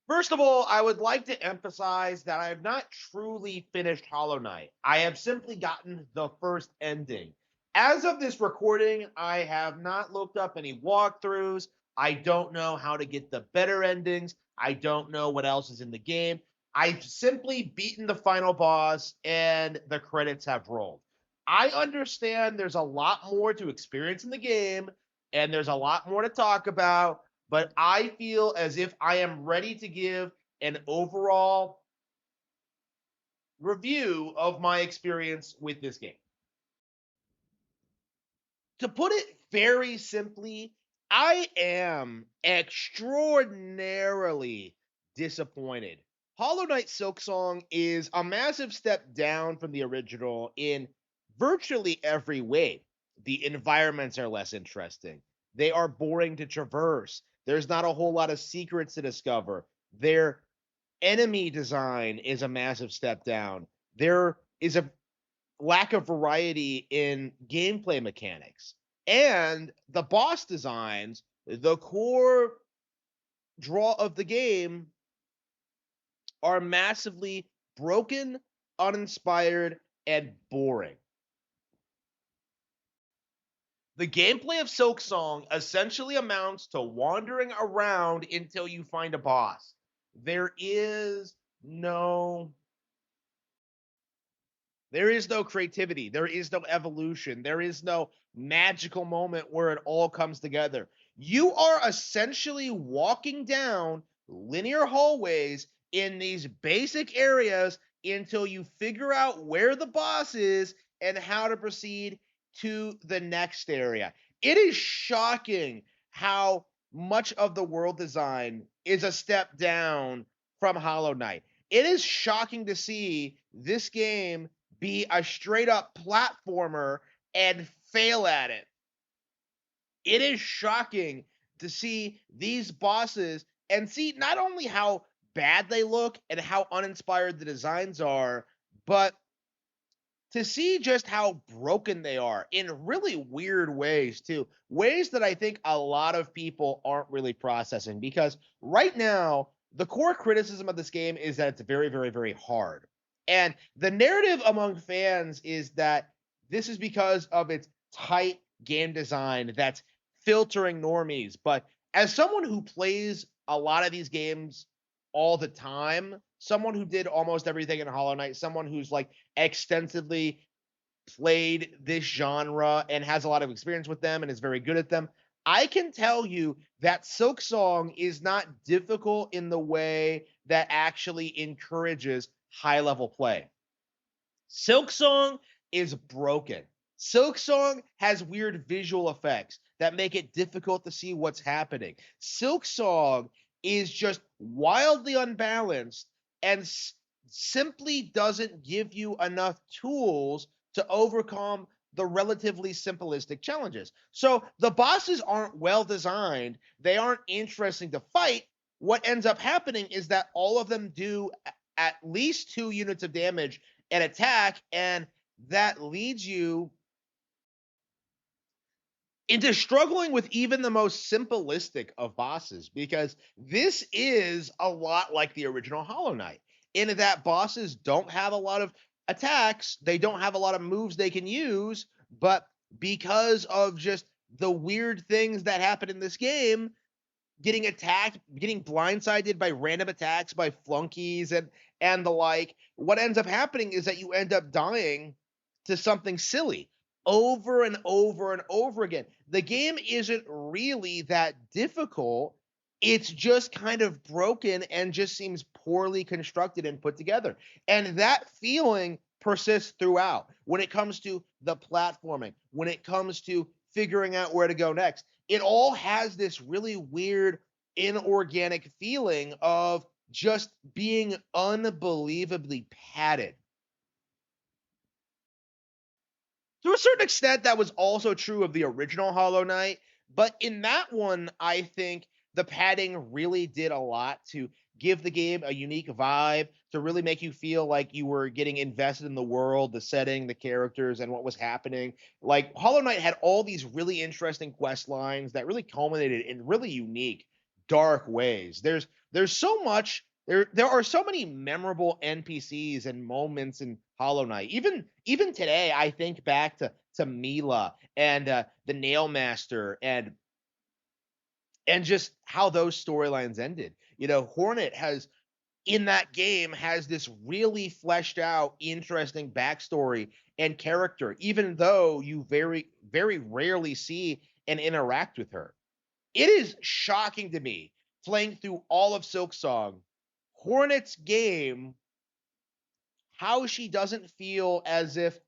First of all, I would like to emphasize that I have not truly finished Hollow Knight. I have simply gotten the first ending. As of this recording, I have not looked up any walkthroughs. I don't know how to get the better endings. I don't know what else is in the game. I've simply beaten the final boss and the credits have rolled. I understand there's a lot more to experience in the game and there's a lot more to talk about, but I feel as if I am ready to give an overall review of my experience with this game. To put it very simply, I am extraordinarily disappointed. Hollow Knight Silksong is a massive step down from the original in virtually every way. The environments are less interesting. They are boring to traverse. There's not a whole lot of secrets to discover. Their enemy design is a massive step down. There is a lack of variety in gameplay mechanics. And the boss designs, the core draw of the game, are massively broken, uninspired, and boring. The gameplay of Silksong essentially amounts to wandering around until you find a boss. There is no There is no creativity. There is no evolution. There is no magical moment where it all comes together. You are essentially walking down linear hallways in these basic areas until you figure out where the boss is and how to proceed to the next area. It is shocking how much of the world design is a step down from Hollow Knight. It is shocking to see this game be a straight up platformer and fail at it. It is shocking to see these bosses and see not only how bad they look and how uninspired the designs are, but to see just how broken they are in really weird ways too. Ways that I think a lot of people aren't really processing because right now the core criticism of this game is that it's very very very hard. And the narrative among fans is that this is because of its tight game design that's filtering normies, but as someone who plays a lot of these games all the time, someone who did almost everything in Hollow Knight, someone who's like extensively played this genre and has a lot of experience with them and is very good at them, I can tell you that Silksong is not difficult in the way that actually encourages high level play. Silksong is broken. Silksong has weird visual effects that make it difficult to see what's happening. Silksong is just wildly unbalanced and simply doesn't give you enough tools to overcome the relatively simplistic challenges. So the bosses aren't well designed, they aren't interesting to fight. What ends up happening is that all of them do at least 2 units of damage an attack, and that leads you into struggling with even the most simplistic of bosses because this is a lot like the original Hollow Knight in that bosses don't have a lot of attacks, they don't have a lot of moves they can use, but because of just the weird things that happen in this game, getting attacked, getting blindsided by random attacks by flunkies and the like, what ends up happening is that you end up dying to something silly over and over and over again. The game isn't really that difficult. It's just kind of broken and just seems poorly constructed and put together. And that feeling persists throughout when it comes to the platforming, when it comes to figuring out where to go next. It all has this really weird, inorganic feeling of just being unbelievably padded. To a certain extent, that was also true of the original Hollow Knight, but in that one, I think the padding really did a lot to give the game a unique vibe, to really make you feel like you were getting invested in the world, the setting, the characters, and what was happening. Like Hollow Knight had all these really interesting quest lines that really culminated in really unique dark ways. There's so much there are so many memorable NPCs and moments in Hollow Knight. Even today, I think back to Mila and the Nail Master and just how those storylines ended. You know, Hornet has in that game has this really fleshed out, interesting backstory and character, even though you very rarely see and interact with her. It is shocking to me playing through all of Silksong, Hornet's game, how she doesn't feel as if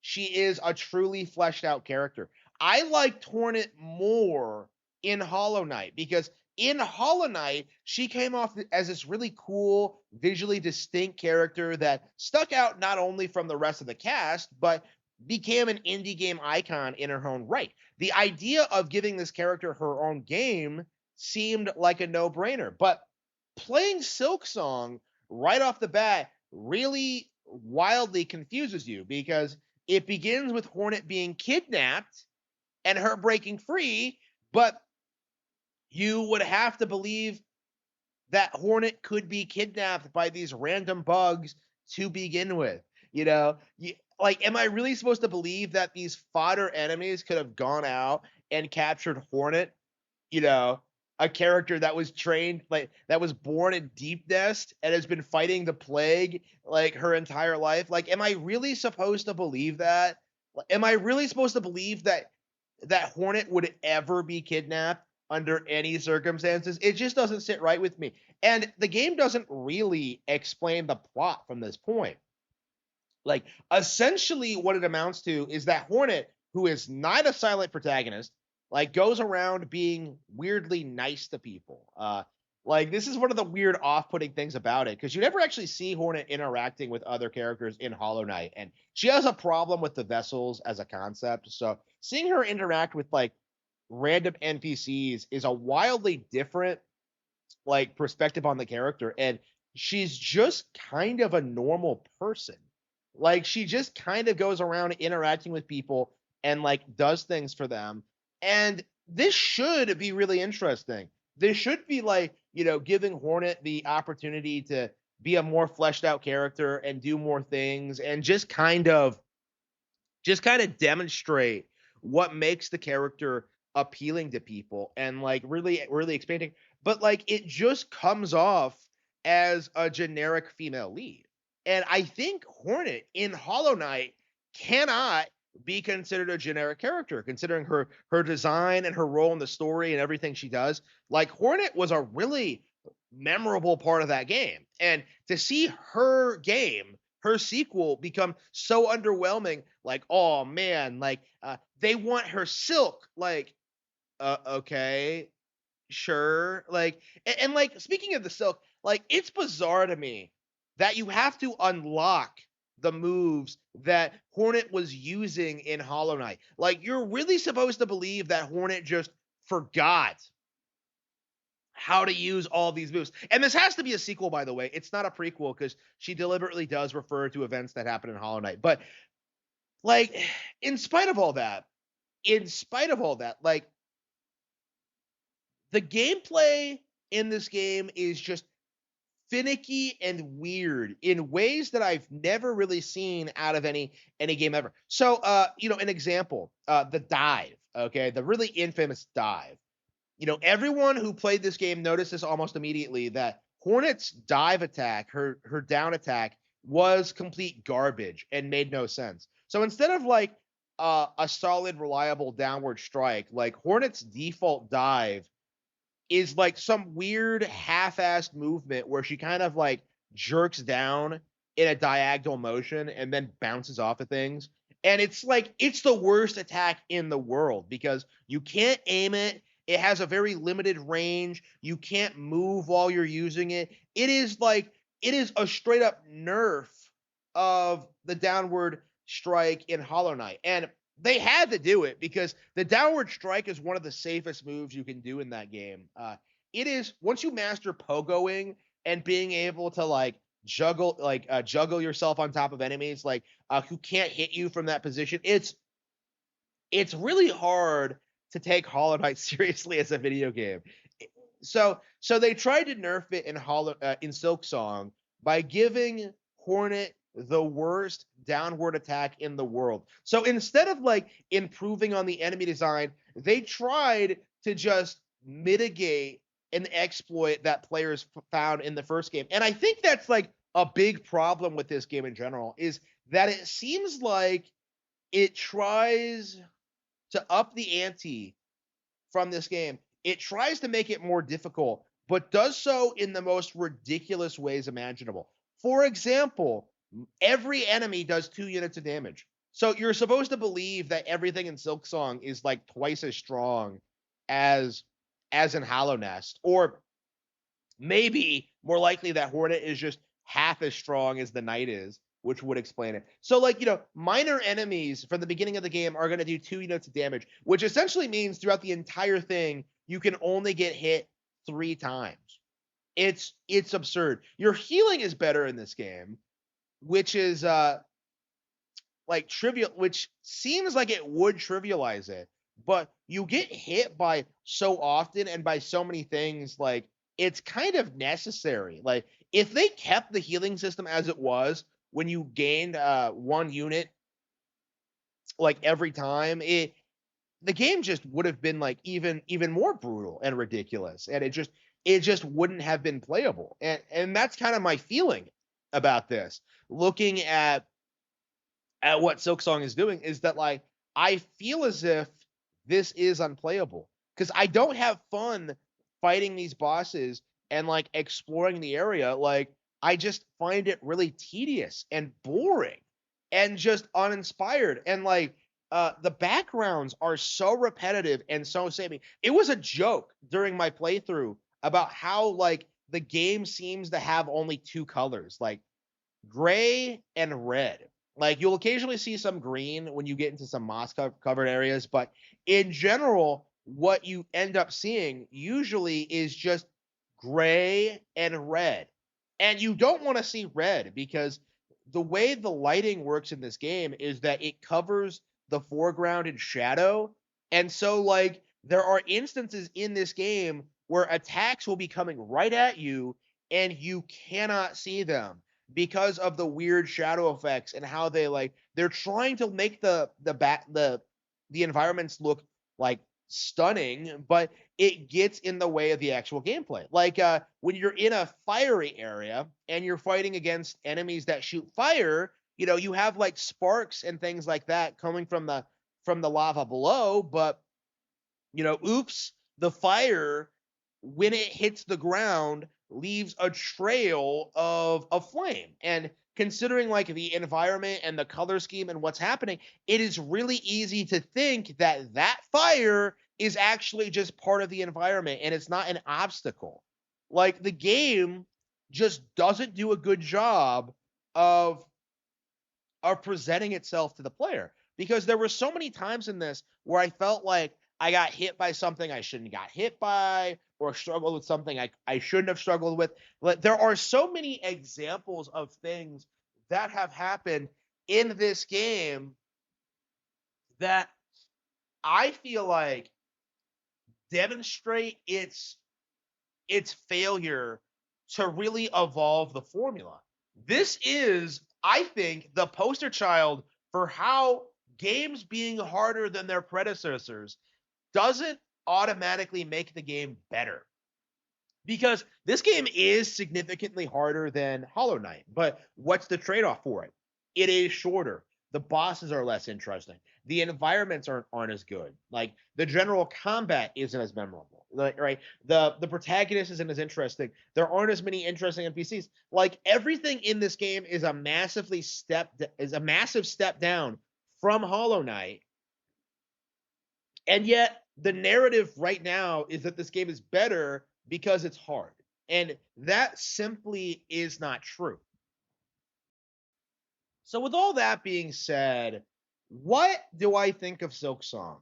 she is a truly fleshed out character. I liked Hornet more in Hollow Knight because in Hollow Knight, she came off as this really cool, visually distinct character that stuck out not only from the rest of the cast, but became an indie game icon in her own right. The idea of giving this character her own game seemed like a no brainer, but playing Silksong right off the bat really wildly confuses you because it begins with Hornet being kidnapped and her breaking free, but you would have to believe that Hornet could be kidnapped by these random bugs to begin with. You know, like, am I really supposed to believe that these fodder enemies could have gone out and captured Hornet? You know, a character that was trained, like that was born in Deep Nest and has been fighting the plague like her entire life. Like, am I really supposed to believe that? Am I really supposed to believe that Hornet would ever be kidnapped under any circumstances? It just doesn't sit right with me. And the game doesn't really explain the plot from this point. Like, essentially, what it amounts to is that Hornet, who is not a silent protagonist, like goes around being weirdly nice to people. Like, this is one of the weird off-putting things about it because you never actually see Hornet interacting with other characters in Hollow Knight, and she has a problem with the vessels as a concept. So seeing her interact with like random NPCs is a wildly different like perspective on the character, and she's just kind of a normal person. Like, she just kind of goes around interacting with people and like does things for them. And this should be really interesting. This should be like, you know, giving Hornet the opportunity to be a more fleshed out character and do more things and just kind of demonstrate what makes the character appealing to people and like really expanding, but like it just comes off as a generic female lead. And I think Hornet in Hollow Knight cannot be considered a generic character considering her design and her role in the story and everything she does. Like, Hornet was a really memorable part of that game, and to see her game, her sequel, become so underwhelming, like, oh man, like they want her Silk, like, okay, sure, like, and like, speaking of the Silk, like, it's bizarre to me that you have to unlock the moves that Hornet was using in Hollow Knight. Like, you're really supposed to believe that Hornet just forgot how to use all these moves. And this has to be a sequel, by the way. It's not a prequel because she deliberately does refer to events that happen in Hollow Knight. But like, in spite of all that, like, the gameplay in this game is just finicky and weird in ways that I've never really seen out of any game ever. So you know, an example, the dive, okay, the really infamous dive. You know, everyone who played this game noticed this almost immediately that Hornet's dive attack, her down attack, was complete garbage and made no sense. So instead of like a solid, reliable downward strike, like Hornet's default dive is like some weird half-assed movement where she kind of like jerks down in a diagonal motion and then bounces off of things. And it's like, it's the worst attack in the world because you can't aim it. It has a very limited range. You can't move while you're using it. It is like, it is a straight up nerf of the downward strike in Hollow Knight. And they had to do it because the downward strike is one of the safest moves you can do in that game. It is, once you master pogoing and being able to like juggle yourself on top of enemies like who can't hit you from that position. It's really hard to take Hollow Knight seriously as a video game. So they tried to nerf it in Silksong by giving Hornet the worst downward attack in the world. So instead of like improving on the enemy design, they tried to just mitigate an exploit that players found in the first game. And I think that's like a big problem with this game in general, is that it seems like it tries to up the ante from this game. It tries to make it more difficult, but does so in the most ridiculous ways imaginable. For example, every enemy does 2 units of damage. So you're supposed to believe that everything in Silksong is like twice as strong as in Hollow Nest, or maybe more likely that Hornet is just half as strong as the Knight is, which would explain it. So, like, minor enemies from the beginning of the game are going to do 2 units of damage, which essentially means throughout the entire thing, you can only get hit 3 times. It's absurd. Your healing is better in this game, which is like trivial, which seems like it would trivialize it, but you get hit by so often and by so many things, like it's kind of necessary. Like if they kept the healing system as it was when you gained 1 unit like every time, the game just would have been like even more brutal and ridiculous, and it just wouldn't have been playable. And that's kind of my feeling about this. Looking at what Silksong is doing, is that like I feel as if this is unplayable because I don't have fun fighting these bosses and like exploring the area. Like I just find it really tedious and boring and just uninspired. And like the backgrounds are so repetitive and so samey. It was a joke during my playthrough about how like the game seems to have only 2 colors, like gray and red. Like you'll occasionally see some green when you get into some moss covered areas, but in general, what you end up seeing usually is just gray and red. And you don't want to see red because the way the lighting works in this game is that it covers the foreground in shadow. And so like there are instances in this game where attacks will be coming right at you and you cannot see them because of the weird shadow effects and how they're trying to make the environments look like stunning, but it gets in the way of the actual gameplay. Like when you're in a fiery area and you're fighting against enemies that shoot fire, you have like sparks and things like that coming from the lava below, but oops, the fire, when it hits the ground, leaves a trail of flame. And considering like the environment and the color scheme and what's happening, it is really easy to think that fire is actually just part of the environment and it's not an obstacle. Like the game just doesn't do a good job of presenting itself to the player, because there were so many times in this where I felt like I got hit by something I shouldn't got hit by, or struggled with something I shouldn't have struggled with. Like, there are so many examples of things that have happened in this game that I feel like demonstrate its failure to really evolve the formula. This is, I think, the poster child for how games being harder than their predecessors doesn't automatically make the game better. Because this game is significantly harder than Hollow Knight, but what's the trade-off for it? It is shorter. The bosses are less interesting. The environments aren't as good. Like the general combat isn't as memorable. Like, right? The protagonist isn't as interesting. There aren't as many interesting NPCs. Like everything in this game is a massive step down from Hollow Knight. And yet the narrative right now is that this game is better because it's hard. And that simply is not true. So with all that being said, what do I think of Silksong?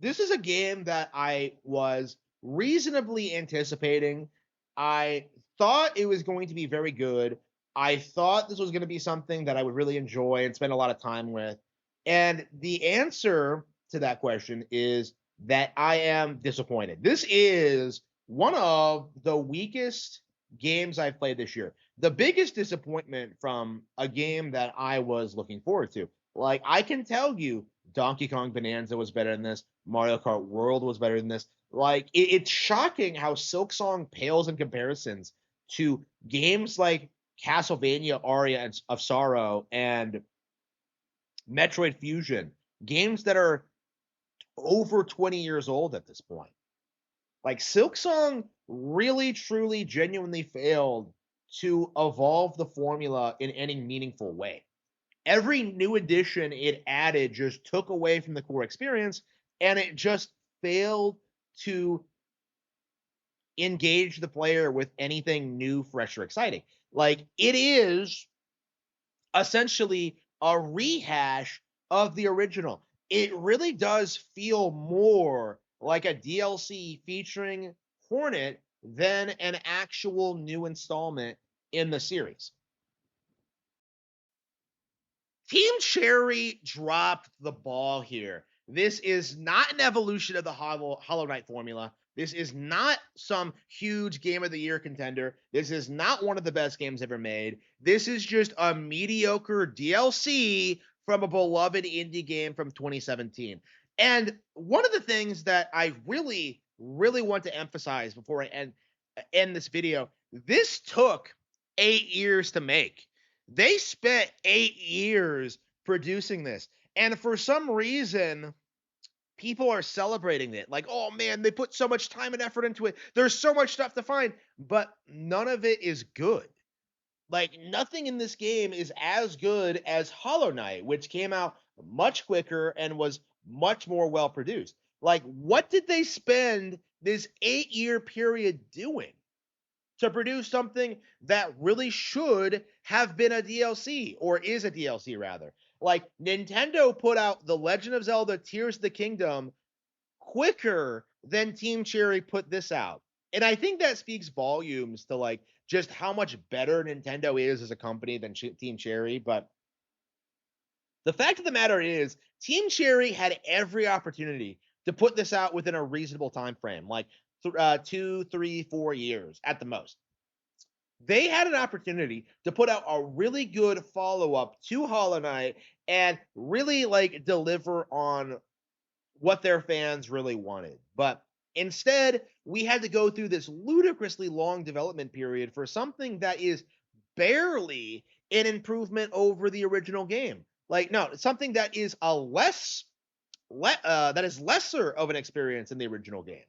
This is a game that I was reasonably anticipating. I thought it was going to be very good. I thought this was going to be something that I would really enjoy and spend a lot of time with. And the answer to that question is that I am disappointed. This is one of the weakest games I've played this year. The biggest disappointment from a game that I was looking forward to. Like, I can tell you, Donkey Kong Bonanza was better than this. Mario Kart World was better than this. Like, it's shocking how Silksong pales in comparisons to games like Castlevania Aria of Sorrow and Metroid Fusion, games that are over 20 years old at this point. Like, Silksong really, truly, genuinely failed to evolve the formula in any meaningful way. Every new addition it added just took away from the core experience, and it just failed to engage the player with anything new, fresh, or exciting. Like, it is essentially a rehash of the original. It really does feel more like a DLC featuring Hornet than an actual new installment in the series. Team Cherry dropped the ball here. This is not an evolution of the Hollow Knight formula. This is not some huge game of the year contender. This is not one of the best games ever made. This is just a mediocre DLC from a beloved indie game from 2017. And one of the things that I really, really want to emphasize before I end this video, this took 8 years to make. They spent 8 years producing this. And for some reason, people are celebrating it. Like, oh man, they put so much time and effort into it. There's so much stuff to find, but none of it is good. Like, nothing in this game is as good as Hollow Knight, which came out much quicker and was much more well produced. Like, what did they spend this 8 year period doing to produce something that really should have been a DLC, or is a DLC rather? Like, Nintendo put out The Legend of Zelda Tears of the Kingdom quicker than Team Cherry put this out. And I think that speaks volumes to, like, just how much better Nintendo is as a company than Team Cherry. But the fact of the matter is, Team Cherry had every opportunity to put this out within a reasonable time frame, like 2, 3, 4 years at the most. They had an opportunity to put out a really good follow-up to Hollow Knight and really, like, deliver on what their fans really wanted. But instead, we had to go through this ludicrously long development period for something that is barely an improvement over the original game. Like, no, something that is that is lesser of an experience in the original game.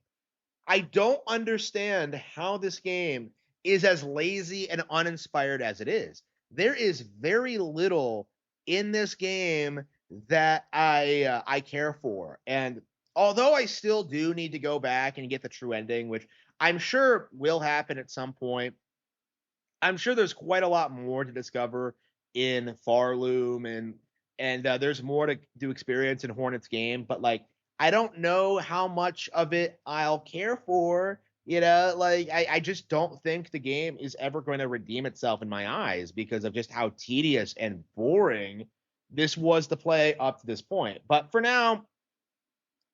I don't understand how this game is as lazy and uninspired as it is. There is very little in this game that I care for. And although I still do need to go back and get the true ending, which I'm sure will happen at some point, I'm sure there's quite a lot more to discover in Farloom, and there's more to experience in Hornet's game. But, like, I don't know how much of it I'll care for. Like, I just don't think the game is ever going to redeem itself in my eyes because of just how tedious and boring this was to play up to this point. But for now,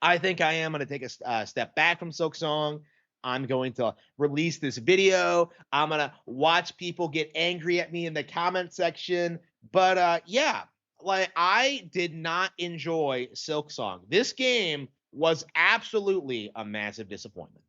I think I am going to take a step back from Silksong. I'm going to release this video. I'm going to watch people get angry at me in the comment section. But yeah, like, I did not enjoy Silksong. This game was absolutely a massive disappointment.